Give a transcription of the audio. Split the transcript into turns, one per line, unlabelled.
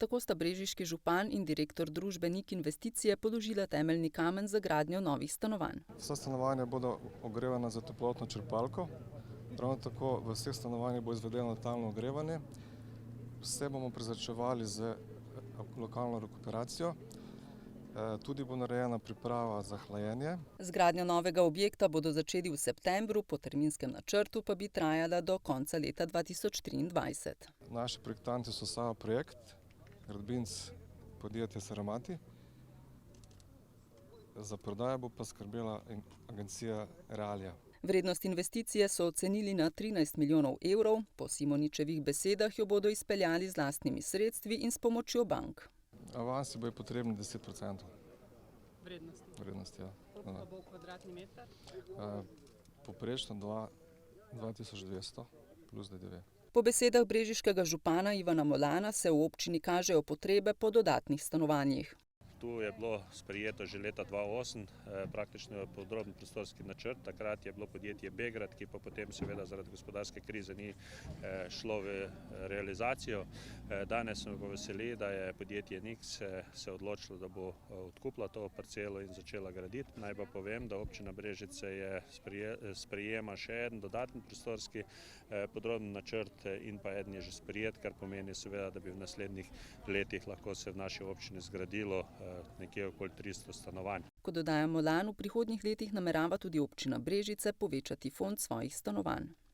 Tako sta brežiški župan in direktor družbe Nik Investicije položila temeljni kamen za gradnjo novih stanovanj.
Vsa stanovanja bodo ogrevana za toplotno črpalko, ravno tako v vseh stanovanjih bo izvedeno talno ogrevanje. Vse bomo prezračevali z lokalno rekuperacijo. Tudi bo narejena priprava za hlajenje.
Z gradnjo novega objekta bodo začeli v septembru, po terminskem načrtu pa bi trajala do konca leta 2023.
Naši projektanti so Sava Projekt, gradbinec podjetje Saramati. Za prodajo bo pa skrbela agencija Realia.
Vrednost investicije so ocenili na 13 milijonov evrov. Po Simoničevih besedah jo bodo izpeljali z lastnimi sredstvi in s pomočjo bank.
Avansi bo je potrebno 10%. Vrednosti, ja.
Koliko pa bo kvadratni meter?
Poprečno 2200 plus DDV.
Po besedah brežiškega župana Ivana Molana se v občini kažejo potrebe po dodatnih stanovanjih.
Tu je bilo sprejeto že leta 2008, praktično podroben prostorski načrt. Takrat je bilo podjetje Begrad, ki pa potem seveda zaradi gospodarske krize ni šlo v realizacijo. Danes me pa veseli, da je podjetje Nix se odločilo, da bo odkupila to parcelo in začela graditi. Naj pa povem, da občina Brežice sprejema še en dodatni prostorski podroben načrt in pa eden je že sprejet, kar pomeni seveda, da bi v naslednjih letih lahko se v naši občini zgradilo nekje okoli 300 stanovanj.
Kot dodaja Molan, v prihodnjih letih namerava tudi občina Brežice povečati fond svojih stanovanj.